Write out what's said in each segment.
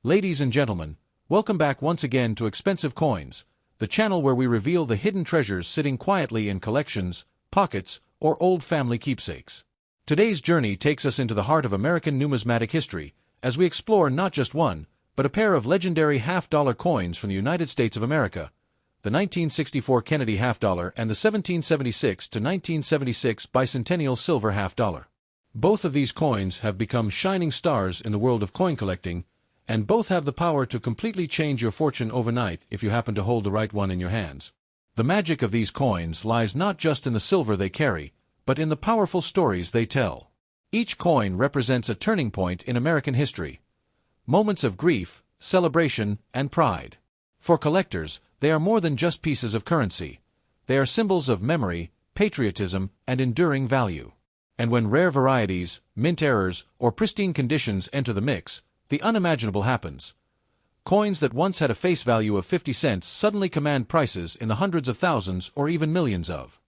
Ladies and gentlemen, welcome back once again to Expensive Coins, the channel where we reveal the hidden treasures sitting quietly in collections, pockets, or old family keepsakes. Today's journey takes us into the heart of American numismatic history, as we explore not just one, but a pair of legendary half-dollar coins from the United States of America, the 1964 Kennedy half-dollar and the 1776 to 1976 bicentennial silver half-dollar. Both of these coins have become shining stars in the world of coin collecting, and both have the power to completely change your fortune overnight if you happen to hold the right one in your hands. The magic of these coins lies not just in the silver they carry, but in the powerful stories they tell. Each coin represents a turning point in American history. Moments of grief, celebration, and pride. For collectors, they are more than just pieces of currency. They are symbols of memory, patriotism, and enduring value. And when rare varieties, mint errors, or pristine conditions enter the mix, the unimaginable happens. Coins that once had a face value of 50 cents suddenly command prices in the hundreds of thousands or even millions of.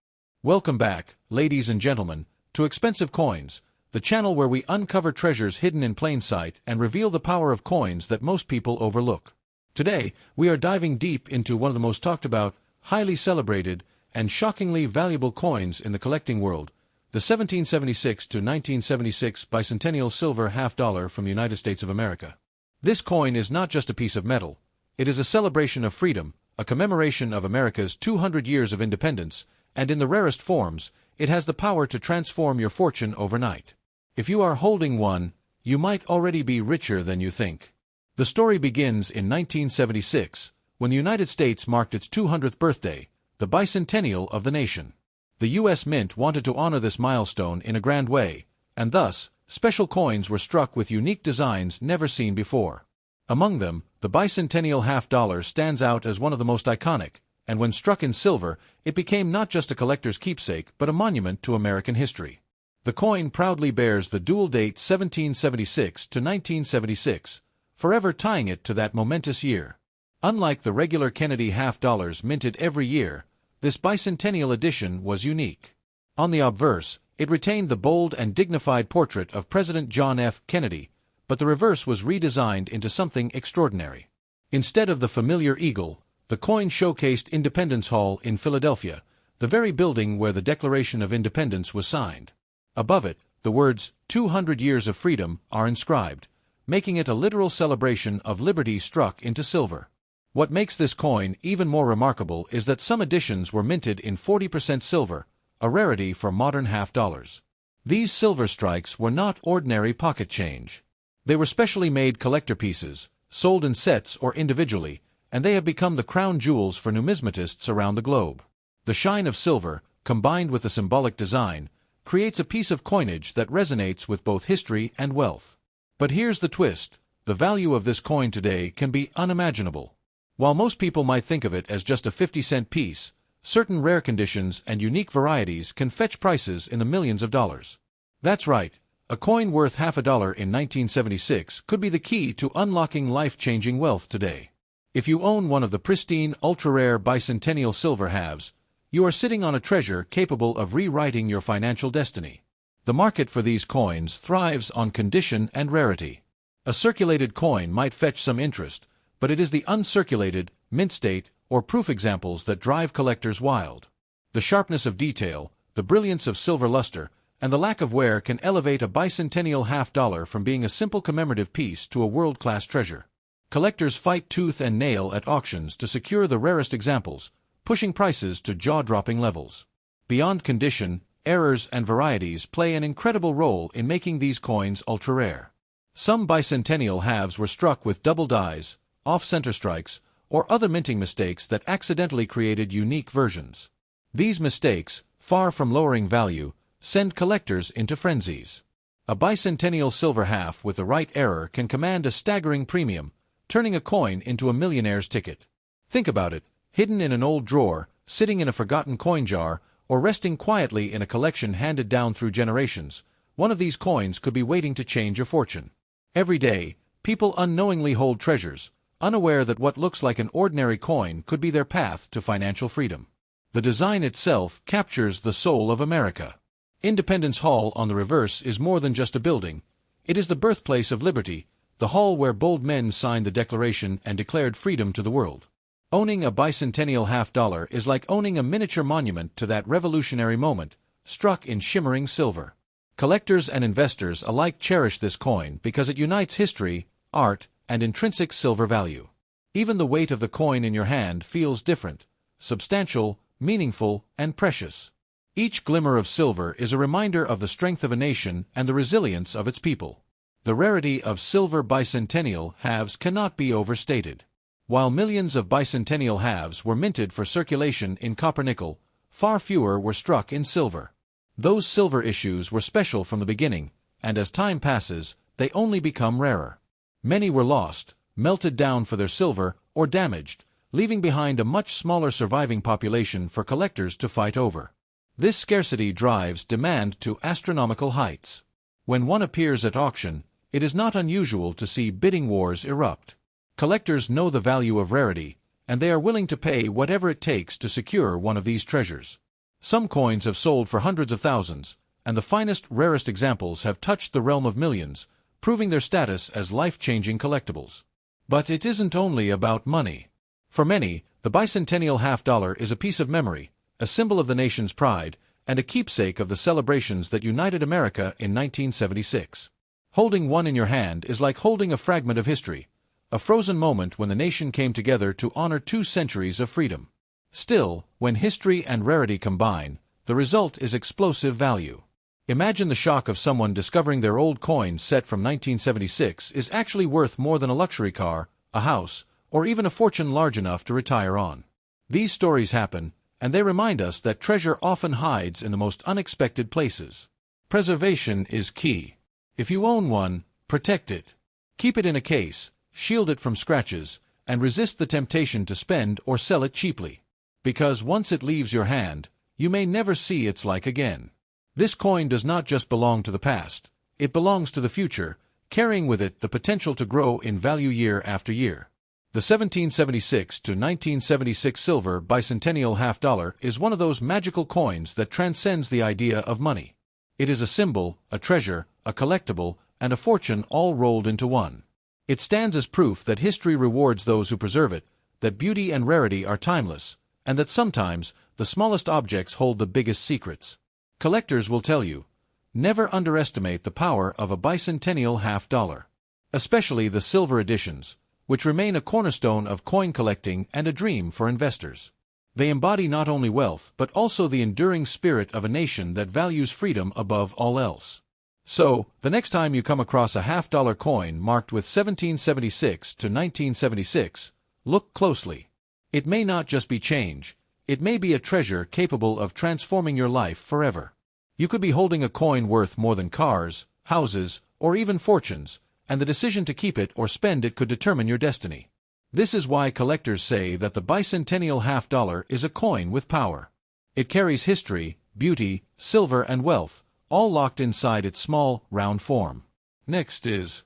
Welcome back, ladies and gentlemen, to Expensive Coins, the channel where we uncover treasures hidden in plain sight and reveal the power of coins that most people overlook. Today, we are diving deep into one of the most talked about, highly celebrated, and shockingly valuable coins in the collecting world, the 1776 to 1976 bicentennial silver half-dollar from the United States of America. This coin is not just a piece of metal. It is a celebration of freedom, a commemoration of America's 200 years of independence, and in the rarest forms, it has the power to transform your fortune overnight. If you are holding one, you might already be richer than you think. The story begins in 1976, when the United States marked its 200th birthday, the bicentennial of the nation. The U.S. Mint wanted to honor this milestone in a grand way, and thus, special coins were struck with unique designs never seen before. Among them, the bicentennial half-dollar stands out as one of the most iconic, and when struck in silver, it became not just a collector's keepsake but a monument to American history. The coin proudly bears the dual date 1776 to 1976, forever tying it to that momentous year. Unlike the regular Kennedy half-dollars minted every year, this bicentennial edition was unique. On the obverse, it retained the bold and dignified portrait of President John F. Kennedy, but the reverse was redesigned into something extraordinary. Instead of the familiar eagle, the coin showcased Independence Hall in Philadelphia, the very building where the Declaration of Independence was signed. Above it, the words, 200 Years of Freedom, are inscribed, making it a literal celebration of liberty struck into silver. What makes this coin even more remarkable is that some editions were minted in 40% silver, a rarity for modern half-dollars. These silver strikes were not ordinary pocket change. They were specially made collector pieces, sold in sets or individually, and they have become the crown jewels for numismatists around the globe. The shine of silver, combined with the symbolic design, creates a piece of coinage that resonates with both history and wealth. But here's the twist: the value of this coin today can be unimaginable. While most people might think of it as just a 50-cent piece, certain rare conditions and unique varieties can fetch prices in the millions of dollars. That's right, a coin worth half a dollar in 1976 could be the key to unlocking life-changing wealth today. If you own one of the pristine, ultra-rare bicentennial silver halves, you are sitting on a treasure capable of rewriting your financial destiny. The market for these coins thrives on condition and rarity. A circulated coin might fetch some interest, but it is the uncirculated, mint state, or proof examples that drive collectors wild. The sharpness of detail, the brilliance of silver luster, and the lack of wear can elevate a bicentennial half-dollar from being a simple commemorative piece to a world-class treasure. Collectors fight tooth and nail at auctions to secure the rarest examples, pushing prices to jaw-dropping levels. Beyond condition, errors and varieties play an incredible role in making these coins ultra-rare. Some bicentennial halves were struck with double dies, off-center strikes, or other minting mistakes that accidentally created unique versions. These mistakes, far from lowering value, send collectors into frenzies. A bicentennial silver half with the right error can command a staggering premium, turning a coin into a millionaire's ticket. Think about it, hidden in an old drawer, sitting in a forgotten coin jar, or resting quietly in a collection handed down through generations, one of these coins could be waiting to change your fortune. Every day, people unknowingly hold treasures, unaware that what looks like an ordinary coin could be their path to financial freedom. The design itself captures the soul of America. Independence Hall on the reverse is more than just a building. It is the birthplace of liberty, the hall where bold men signed the Declaration and declared freedom to the world. Owning a bicentennial half-dollar is like owning a miniature monument to that revolutionary moment, struck in shimmering silver. Collectors and investors alike cherish this coin because it unites history, art, and intrinsic silver value. Even the weight of the coin in your hand feels different, substantial, meaningful, and precious. Each glimmer of silver is a reminder of the strength of a nation and the resilience of its people. The rarity of silver bicentennial halves cannot be overstated. While millions of bicentennial halves were minted for circulation in copper-nickel, far fewer were struck in silver. Those silver issues were special from the beginning, and as time passes, they only become rarer. Many were lost, melted down for their silver, or damaged, leaving behind a much smaller surviving population for collectors to fight over. This scarcity drives demand to astronomical heights. When one appears at auction, it is not unusual to see bidding wars erupt. Collectors know the value of rarity, and they are willing to pay whatever it takes to secure one of these treasures. Some coins have sold for hundreds of thousands, and the finest, rarest examples have touched the realm of millions, proving their status as life-changing collectibles. But it isn't only about money. For many, the bicentennial half-dollar is a piece of memory, a symbol of the nation's pride, and a keepsake of the celebrations that united America in 1976. Holding one in your hand is like holding a fragment of history, a frozen moment when the nation came together to honor 2 centuries of freedom. Still, when history and rarity combine, the result is explosive value. Imagine the shock of someone discovering their old coin set from 1976 is actually worth more than a luxury car, a house, or even a fortune large enough to retire on. These stories happen, and they remind us that treasure often hides in the most unexpected places. Preservation is key. If you own one, protect it. Keep it in a case, shield it from scratches, and resist the temptation to spend or sell it cheaply. Because once it leaves your hand, you may never see its like again. This coin does not just belong to the past, it belongs to the future, carrying with it the potential to grow in value year after year. The 1776 to 1976 silver bicentennial half-dollar is one of those magical coins that transcends the idea of money. It is a symbol, a treasure, a collectible, and a fortune all rolled into one. It stands as proof that history rewards those who preserve it, that beauty and rarity are timeless, and that sometimes the smallest objects hold the biggest secrets. Collectors will tell you, never underestimate the power of a bicentennial half-dollar. Especially the silver editions, which remain a cornerstone of coin collecting and a dream for investors. They embody not only wealth but also the enduring spirit of a nation that values freedom above all else. So, the next time you come across a half-dollar coin marked with 1776 to 1976, look closely. It may not just be change, it may be a treasure capable of transforming your life forever. You could be holding a coin worth more than cars, houses, or even fortunes, and the decision to keep it or spend it could determine your destiny. This is why collectors say that the bicentennial half-dollar is a coin with power. It carries history, beauty, silver, and wealth, all locked inside its small, round form. Next is,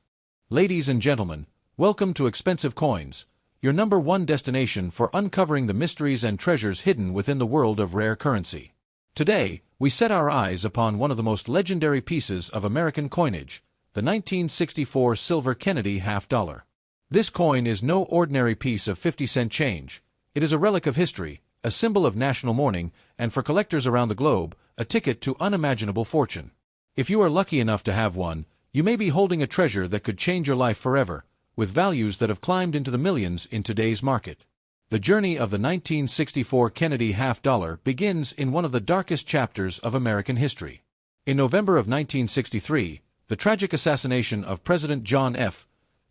ladies and gentlemen, welcome to Expensive Coins, your #1 destination for uncovering the mysteries and treasures hidden within the world of rare currency. Today, we set our eyes upon one of the most legendary pieces of American coinage, the 1964 silver Kennedy half-dollar. This coin is no ordinary piece of 50-cent change. It is a relic of history, a symbol of national mourning, and for collectors around the globe, a ticket to unimaginable fortune. If you are lucky enough to have one, you may be holding a treasure that could change your life forever, with values that have climbed into the millions in today's market. The journey of the 1964 Kennedy half-dollar begins in one of the darkest chapters of American history. In November of 1963, the tragic assassination of President John F.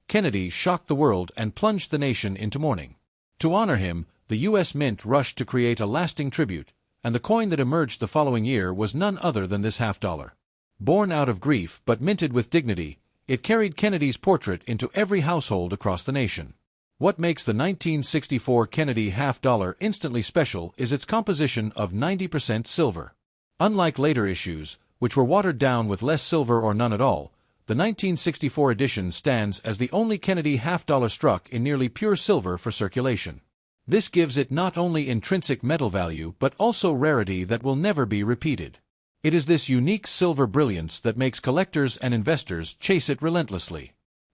Kennedy shocked the world and plunged the nation into mourning. To honor him, the U.S. Mint rushed to create a lasting tribute, and the coin that emerged the following year was none other than this half-dollar. Born out of grief but minted with dignity, it carried Kennedy's portrait into every household across the nation. What makes the 1964 Kennedy half-dollar instantly special is its composition of 90% silver. Unlike later issues, which were watered down with less silver or none at all, the 1964 edition stands as the only Kennedy half-dollar struck in nearly pure silver for circulation. This gives it not only intrinsic metal value but also rarity that will never be repeated. It is this unique silver brilliance that makes collectors and investors chase it relentlessly.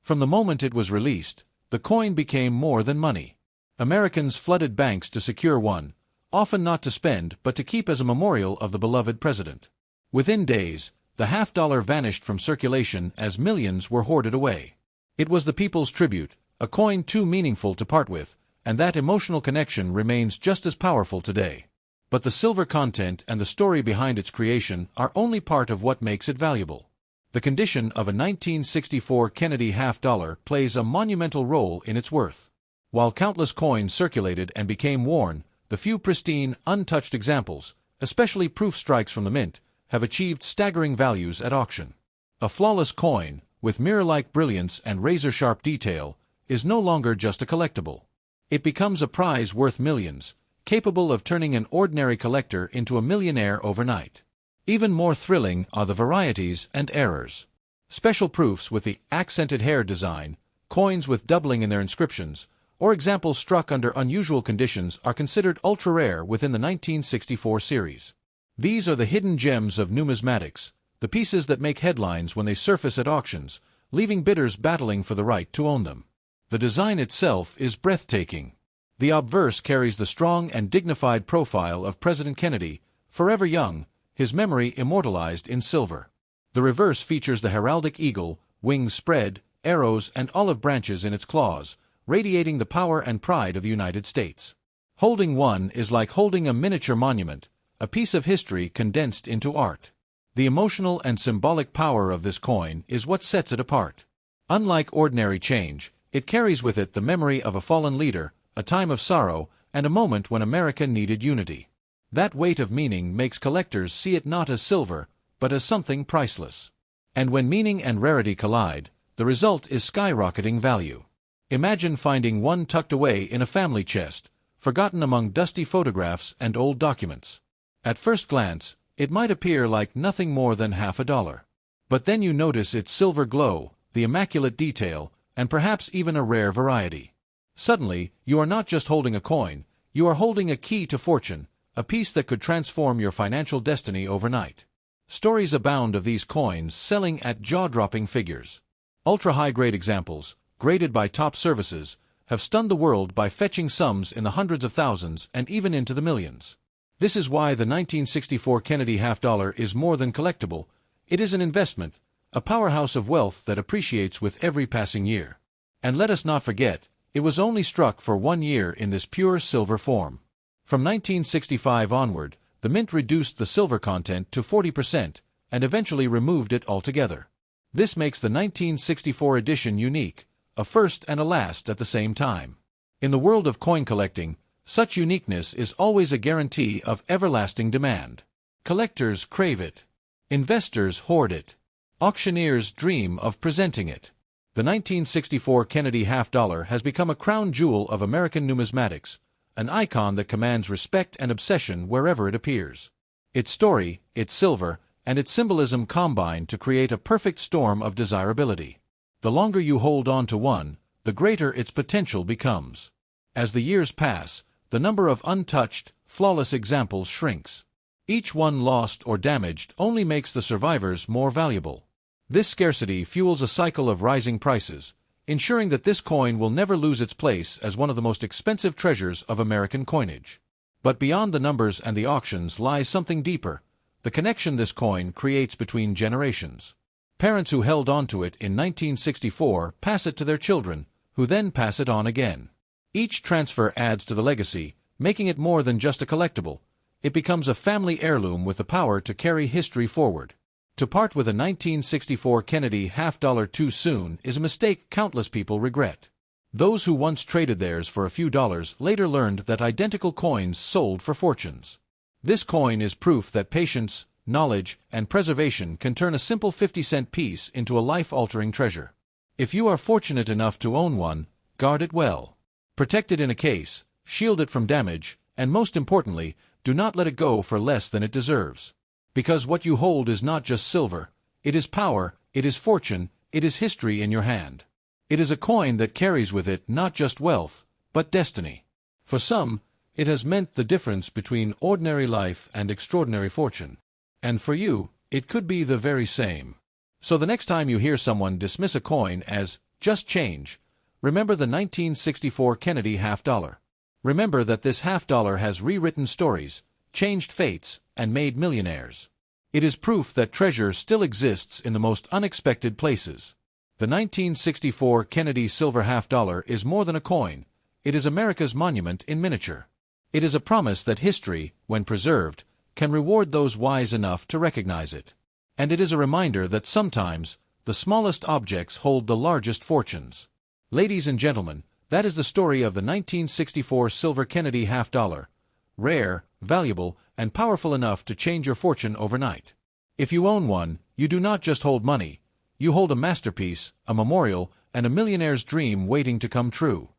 From the moment it was released, the coin became more than money. Americans flooded banks to secure one, often not to spend but to keep as a memorial of the beloved president. Within days, the half-dollar vanished from circulation as millions were hoarded away. It was the people's tribute, a coin too meaningful to part with, and that emotional connection remains just as powerful today. But the silver content and the story behind its creation are only part of what makes it valuable. The condition of a 1964 Kennedy half-dollar plays a monumental role in its worth. While countless coins circulated and became worn, the few pristine, untouched examples, especially proof strikes from the mint, have achieved staggering values at auction. A flawless coin, with mirror-like brilliance and razor-sharp detail, is no longer just a collectible. It becomes a prize worth millions, capable of turning an ordinary collector into a millionaire overnight. Even more thrilling are the varieties and errors. Special proofs with the accented hair design, coins with doubling in their inscriptions, or examples struck under unusual conditions are considered ultra-rare within the 1964 series. These are the hidden gems of numismatics, the pieces that make headlines when they surface at auctions, leaving bidders battling for the right to own them. The design itself is breathtaking. The obverse carries the strong and dignified profile of President Kennedy, forever young, his memory immortalized in silver. The reverse features the heraldic eagle, wings spread, arrows and olive branches in its claws, radiating the power and pride of the United States. Holding one is like holding a miniature monument, a piece of history condensed into art. The emotional and symbolic power of this coin is what sets it apart. Unlike ordinary change, it carries with it the memory of a fallen leader, a time of sorrow, and a moment when America needed unity. That weight of meaning makes collectors see it not as silver, but as something priceless. And when meaning and rarity collide, the result is skyrocketing value. Imagine finding one tucked away in a family chest, forgotten among dusty photographs and old documents. At first glance, it might appear like nothing more than $50. But then you notice its silver glow, the immaculate detail, and perhaps even a rare variety. Suddenly, you are not just holding a coin, you are holding a key to fortune, a piece that could transform your financial destiny overnight. Stories abound of these coins selling at jaw-dropping figures. Ultra-high-grade examples, graded by top services, have stunned the world by fetching sums in the hundreds of thousands and even into the millions. This is why the 1964 Kennedy half-dollar is more than collectible. It is an investment, a powerhouse of wealth that appreciates with every passing year. And let us not forget, it was only struck for 1 year in this pure silver form. From 1965 onward, the mint reduced the silver content to 40% and eventually removed it altogether. This makes the 1964 edition unique, a first and a last at the same time. In the world of coin collecting, such uniqueness is always a guarantee of everlasting demand. Collectors crave it. Investors hoard it. Auctioneers dream of presenting it. The 1964 Kennedy half-dollar has become a crown jewel of American numismatics, an icon that commands respect and obsession wherever it appears. Its story, its silver, and its symbolism combine to create a perfect storm of desirability. The longer you hold on to one, the greater its potential becomes. As the years pass, the number of untouched, flawless examples shrinks. Each one lost or damaged only makes the survivors more valuable. This scarcity fuels a cycle of rising prices, ensuring that this coin will never lose its place as one of the most expensive treasures of American coinage. But beyond the numbers and the auctions lies something deeper, the connection this coin creates between generations. Parents who held on to it in 1964 pass it to their children, who then pass it on again. Each transfer adds to the legacy, making it more than just a collectible. It becomes a family heirloom with the power to carry history forward. To part with a 1964 Kennedy half-dollar too soon is a mistake countless people regret. Those who once traded theirs for a few dollars later learned that identical coins sold for fortunes. This coin is proof that patience, knowledge, and preservation can turn a simple 50-cent piece into a life-altering treasure. If you are fortunate enough to own one, guard it well. Protect it in a case, shield it from damage, and most importantly, do not let it go for less than it deserves. Because what you hold is not just silver, it is power, it is fortune, it is history in your hand. It is a coin that carries with it not just wealth, but destiny. For some, it has meant the difference between ordinary life and extraordinary fortune. And for you, it could be the very same. So the next time you hear someone dismiss a coin as just change. Remember the 1964 Kennedy half-dollar. Remember that this half-dollar has rewritten stories, changed fates, and made millionaires. It is proof that treasure still exists in the most unexpected places. The 1964 Kennedy silver half-dollar is more than a coin. It is America's monument in miniature. It is a promise that history, when preserved, can reward those wise enough to recognize it. And it is a reminder that sometimes, the smallest objects hold the largest fortunes. Ladies and gentlemen, that is the story of the 1964 silver Kennedy half-dollar. Rare, valuable, and powerful enough to change your fortune overnight. If you own one, you do not just hold money. You hold a masterpiece, a memorial, and a millionaire's dream waiting to come true.